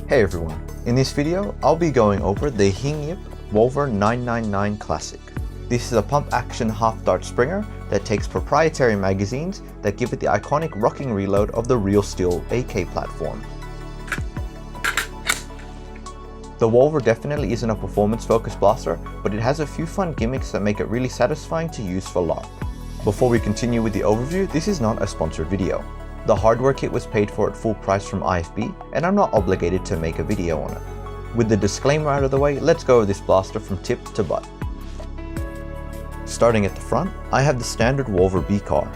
Hey everyone, in this video I'll be going over the Hing-Yip Wolver-999 Classic. This is a pump action half dart springer that takes proprietary magazines that give it the iconic rocking reload of the real steel AK platform. The Wolver definitely isn't a performance focused blaster, but it has a few fun gimmicks that make it really satisfying to use for LARP. Before we continue with the overview, this is not a sponsored video. The hardware kit was paid for at full price from IFB, and I'm not obligated to make a video on it. With the disclaimer out of the way, let's go over this blaster from tip to butt. Starting at the front, I have the standard Wolver B-Car.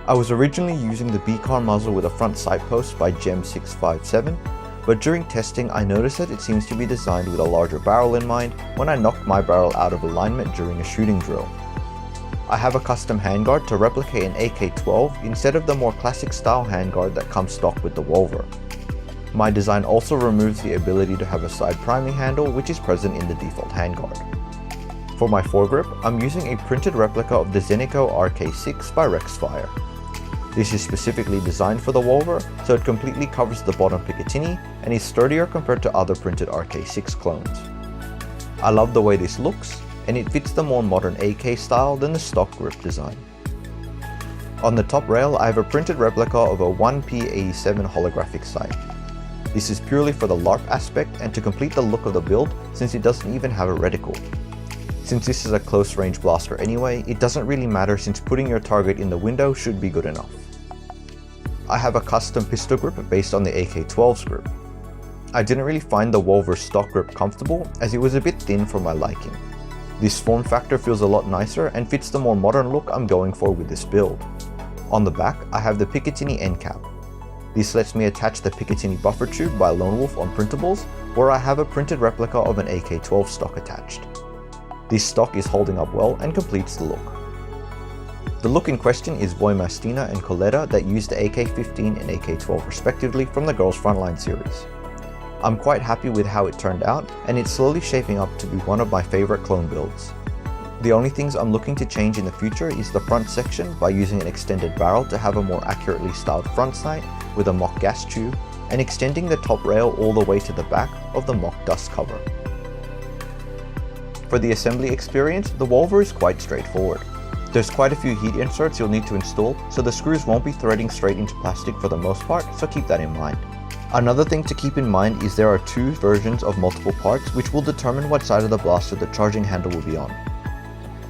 I was originally using the B-Car muzzle with a front sight post by Gem 657, but during testing I noticed that it seems to be designed with a larger barrel in mind when I knocked my barrel out of alignment during a shooting drill. I have a custom handguard to replicate an AK-12 instead of the more classic style handguard that comes stock with the Wolver. My design also removes the ability to have a side priming handle, which is present in the default handguard. For my foregrip, I'm using a printed replica of the Zenico RK6 by Rexfire. This is specifically designed for the Wolver, so it completely covers the bottom Picatinny and is sturdier compared to other printed RK6 clones. I love the way this looks, and it fits the more modern AK style than the stock grip design. On the top rail, I have a printed replica of a 1P87 holographic sight. This is purely for the LARP aspect and to complete the look of the build, since it doesn't even have a reticle. Since this is a close range blaster anyway, it doesn't really matter since putting your target in the window should be good enough. I have a custom pistol grip based on the AK-12's grip. I didn't really find the Wolver stock grip comfortable as it was a bit thin for my liking. This form factor feels a lot nicer and fits the more modern look I'm going for with this build. On the back, I have the Picatinny end cap. This lets me attach the Picatinny buffer tube by Lone Wolf on printables, where I have a printed replica of an AK-12 stock attached. This stock is holding up well and completes the look. The look in question is Voimastina and Coletta that use the AK-15 and AK-12 respectively from the Girls Frontline series. I'm quite happy with how it turned out, and it's slowly shaping up to be one of my favorite clone builds. The only things I'm looking to change in the future is the front section by using an extended barrel to have a more accurately styled front sight with a mock gas tube, and extending the top rail all the way to the back of the mock dust cover. For the assembly experience, the Wolver is quite straightforward. There's quite a few heat inserts you'll need to install, so the screws won't be threading straight into plastic for the most part, so keep that in mind. Another thing to keep in mind is there are two versions of multiple parts which will determine what side of the blaster the charging handle will be on.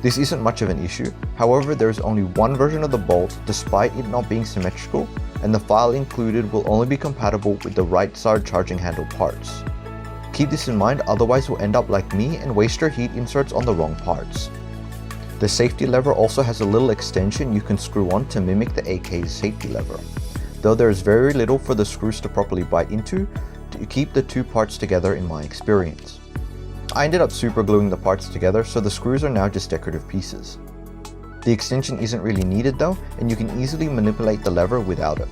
This isn't much of an issue, however there is only one version of the bolt despite it not being symmetrical, and the file included will only be compatible with the right side charging handle parts. Keep this in mind, otherwise you'll end up like me and waste your heat inserts on the wrong parts. The safety lever also has a little extension you can screw on to mimic the AK's safety lever, though there is very little for the screws to properly bite into to keep the two parts together in my experience. I ended up super gluing the parts together, so the screws are now just decorative pieces. The extension isn't really needed though, and you can easily manipulate the lever without it.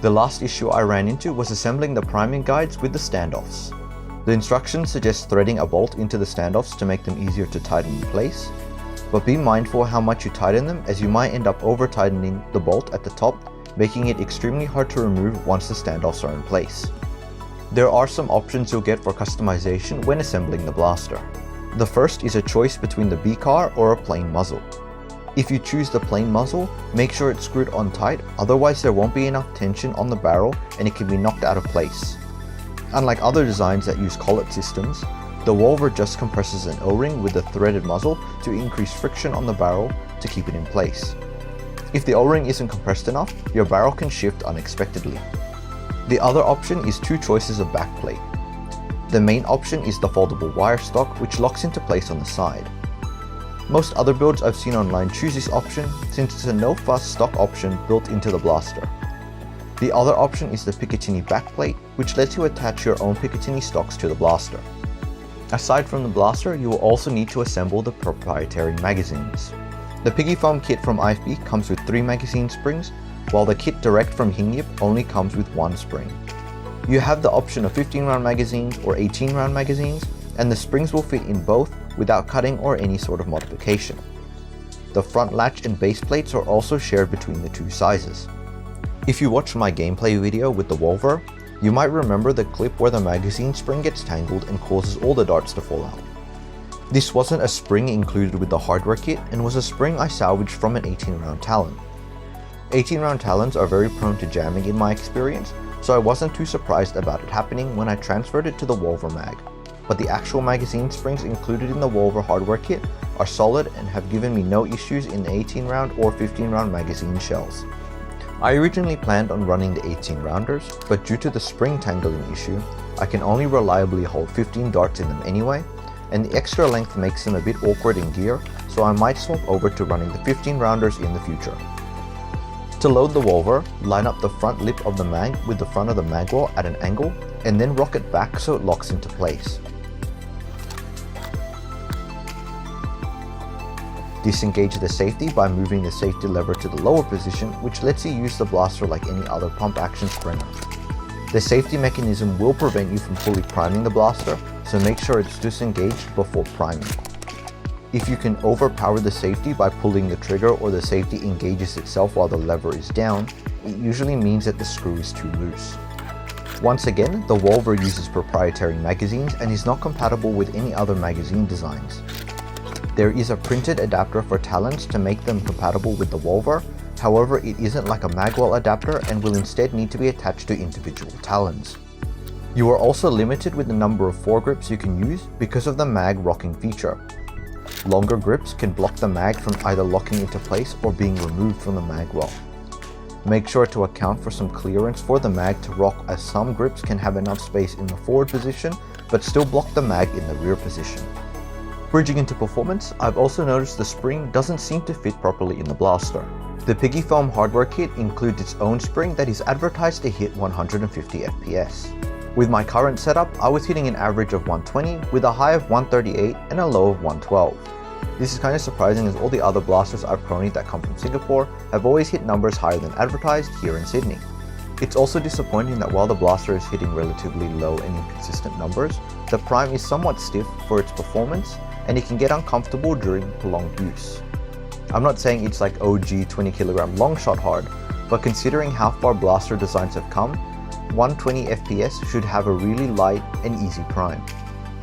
The last issue I ran into was assembling the priming guides with the standoffs. The instructions suggest threading a bolt into the standoffs to make them easier to tighten in place, but be mindful how much you tighten them, as you might end up over tightening the bolt at the top, making it extremely hard to remove once the standoffs are in place. There are some options you'll get for customization when assembling the blaster. The first is a choice between the B-Car or a plain muzzle. If you choose the plain muzzle, make sure it's screwed on tight, otherwise there won't be enough tension on the barrel and it can be knocked out of place. Unlike other designs that use collet systems, the Wolver just compresses an O-ring with a threaded muzzle to increase friction on the barrel to keep it in place. If the O-ring isn't compressed enough, your barrel can shift unexpectedly. The other option is two choices of backplate. The main option is the foldable wire stock, which locks into place on the side. Most other builds I've seen online choose this option since it's a no-fuss stock option built into the blaster. The other option is the Picatinny backplate, which lets you attach your own Picatinny stocks to the blaster. Aside from the blaster, you will also need to assemble the proprietary magazines. The Piggy Foam kit from IFB comes with 3 magazine springs, while the kit direct from Hing-Yip only comes with 1 spring. You have the option of 15-round magazines or 18-round magazines, and the springs will fit in both without cutting or any sort of modification. The front latch and base plates are also shared between the two sizes. If you watched my gameplay video with the Wolver, You might remember the clip where the magazine spring gets tangled and causes all the darts to fall out. This wasn't a spring included with the hardware kit and was a spring I salvaged from an 18 round Talon. 18 round Talons are very prone to jamming in my experience, so I wasn't too surprised about it happening when I transferred it to the Wolver mag. But the actual magazine springs included in the Wolver hardware kit are solid and have given me no issues in the 18 round or 15 round magazine shells. I originally planned on running the 18 rounders, but due to the spring tangling issue, I can only reliably hold 15 darts in them anyway, and the extra length makes them a bit awkward in gear, so I might swap over to running the 15 rounders in the future. To load the Wolver, line up the front lip of the mag with the front of the magwell at an angle, and then rock it back so it locks into place. Disengage the safety by moving the safety lever to the lower position, which lets you use the blaster like any other pump action springer. The safety mechanism will prevent you from fully priming the blaster, so make sure it's disengaged before priming. If you can overpower the safety by pulling the trigger or the safety engages itself while the lever is down, it usually means that the screw is too loose. Once again, the Wolver uses proprietary magazines and is not compatible with any other magazine designs. There is a printed adapter for Talons to make them compatible with the Wolver, however it isn't like a magwell adapter and will instead need to be attached to individual Talons. You are also limited with the number of foregrips you can use because of the mag rocking feature. Longer grips can block the mag from either locking into place or being removed from the magwell. Make sure to account for some clearance for the mag to rock, as some grips can have enough space in the forward position but still block the mag in the rear position. Bridging into performance, I've also noticed the spring doesn't seem to fit properly in the blaster. The Piggy Foam hardware kit includes its own spring that is advertised to hit 150 FPS. With my current setup, I was hitting an average of 120 with a high of 138 and a low of 112. This is kind of surprising, as all the other blasters I've pronied that come from Singapore have always hit numbers higher than advertised here in Sydney. It's also disappointing that while the blaster is hitting relatively low and inconsistent numbers, the prime is somewhat stiff for its performance and it can get uncomfortable during prolonged use. I'm not saying it's like OG 20kg long shot hard, but considering how far blaster designs have come, 120 FPS should have a really light and easy prime.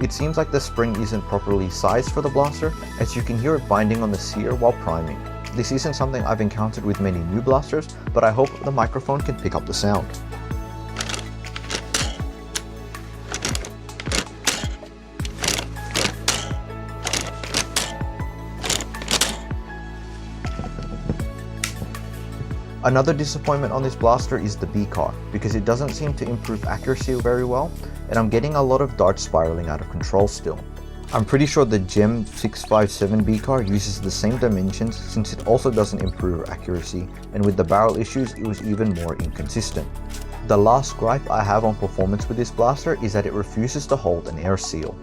It seems like the spring isn't properly sized for the blaster, as you can hear it binding on the sear while priming. This isn't something I've encountered with many new blasters, but I hope the microphone can pick up the sound. Another disappointment on this blaster is the B-car, because it doesn't seem to improve accuracy very well, and I'm getting a lot of darts spiraling out of control still. I'm pretty sure the GEM 657 B-car uses the same dimensions, since it also doesn't improve accuracy, and with the barrel issues it was even more inconsistent. The last gripe I have on performance with this blaster is that it refuses to hold an air seal.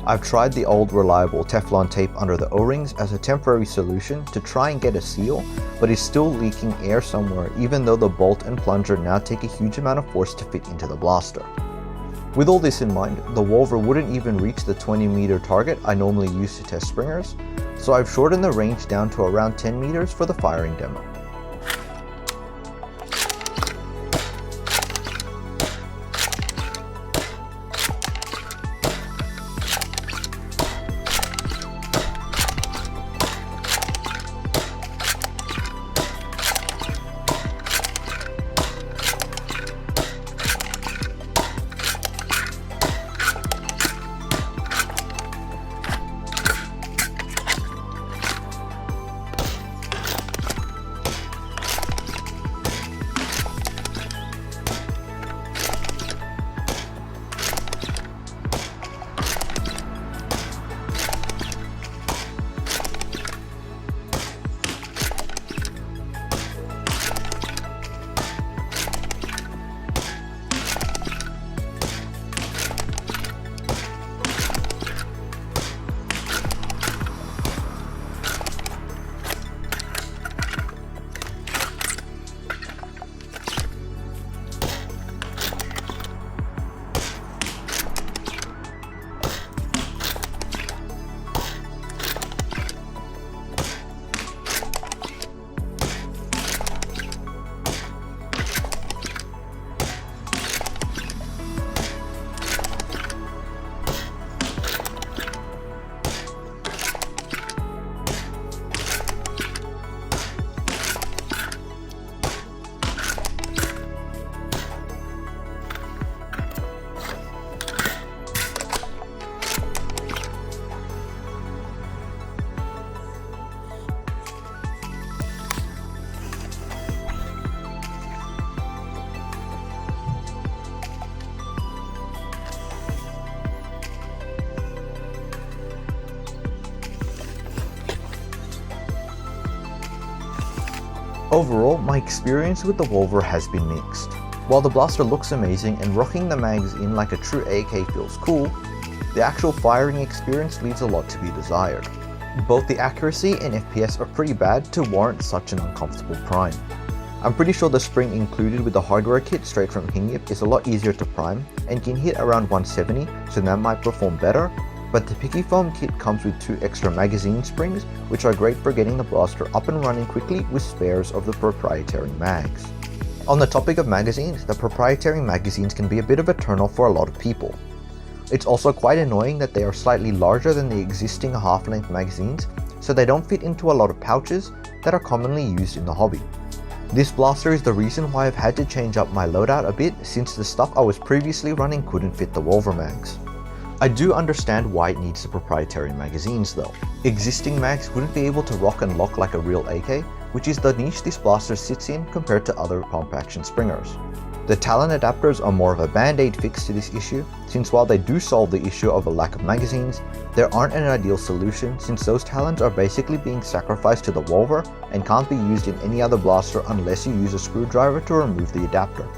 I've tried the old reliable Teflon tape under the O-rings as a temporary solution to try and get a seal, but it's still leaking air somewhere, even though the bolt and plunger now take a huge amount of force to fit into the blaster. With all this in mind, the Wolver wouldn't even reach the 20 meter target I normally use to test springers, so I've shortened the range down to around 10 meters for the firing demo. Overall, my experience with the Wolver has been mixed. While the blaster looks amazing and rocking the mags in like a true AK feels cool, the actual firing experience leaves a lot to be desired. Both the accuracy and FPS are pretty bad to warrant such an uncomfortable prime. I'm pretty sure the spring included with the hardware kit straight from Hing-Yip is a lot easier to prime and can hit around 170, so that might perform better, but the Picky Foam kit comes with 2 extra magazine springs, which are great for getting the blaster up and running quickly with spares of the proprietary mags. On the topic of magazines, the proprietary magazines can be a bit of a turnoff for a lot of people. It's also quite annoying that they are slightly larger than the existing half-length magazines, so they don't fit into a lot of pouches that are commonly used in the hobby. This blaster is the reason why I've had to change up my loadout a bit, since the stuff I was previously running couldn't fit the Wolver mags. I do understand why it needs the proprietary magazines though. Existing mags wouldn't be able to rock and lock like a real AK, which is the niche this blaster sits in compared to other pump action springers. The Talon adapters are more of a band-aid fix to this issue, since while they do solve the issue of a lack of magazines, they aren't an ideal solution since those Talons are basically being sacrificed to the Wolver and can't be used in any other blaster unless you use a screwdriver to remove the adapter.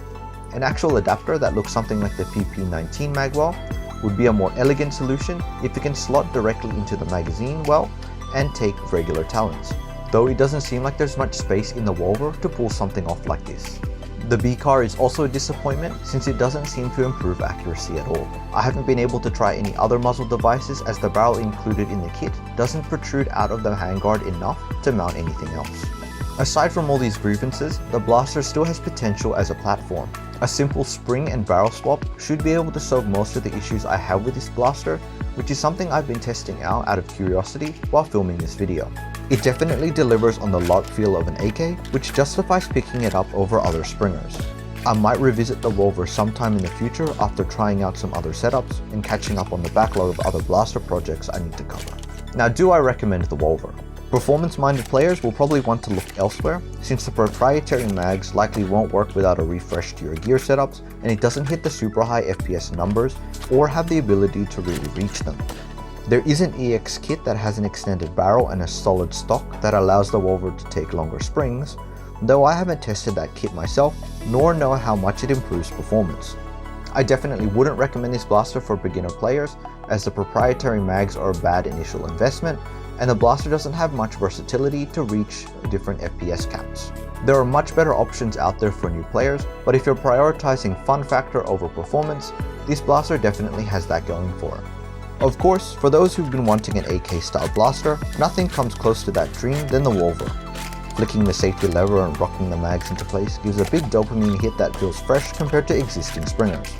An actual adapter that looks something like the PP19 magwell would be a more elegant solution if it can slot directly into the magazine well and take regular Talons, though it doesn't seem like there's much space in the Wolver to pull something off like this. The B-car is also a disappointment since it doesn't seem to improve accuracy at all. I haven't been able to try any other muzzle devices as the barrel included in the kit doesn't protrude out of the handguard enough to mount anything else. Aside from all these grievances, the blaster still has potential as a platform. A simple spring and barrel swap should be able to solve most of the issues I have with this blaster, which is something I've been testing out of curiosity while filming this video. It definitely delivers on the lock feel of an AK, which justifies picking it up over other springers. I might revisit the Wolver sometime in the future after trying out some other setups and catching up on the backlog of other blaster projects I need to cover. Now, do I recommend the Wolver? Performance-minded players will probably want to look elsewhere, since the proprietary mags likely won't work without a refresh to your gear setups, and it doesn't hit the super high FPS numbers or have the ability to really reach them. There is an EX kit that has an extended barrel and a solid stock that allows the Wolver to take longer springs, though I haven't tested that kit myself, nor know how much it improves performance. I definitely wouldn't recommend this blaster for beginner players, as the proprietary mags are a bad initial investment, and the blaster doesn't have much versatility to reach different FPS caps. There are much better options out there for new players, but if you're prioritizing fun factor over performance, this blaster definitely has that going for it. Of course, for those who've been wanting an AK style blaster, nothing comes close to that dream than the Wolver. Flicking the safety lever and rocking the mags into place gives a big dopamine hit that feels fresh compared to existing springers.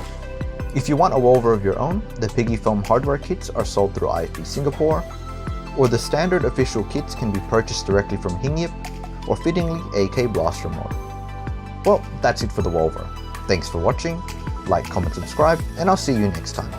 If you want a Wolver of your own, the Piggy Foam hardware kits are sold through IFB Singapore, or the standard official kits can be purchased directly from Hing-Yip, or fittingly AK Blaster Mod. Well, that's it for the Wolver. Thanks for watching, like, comment, subscribe, and I'll see you next time.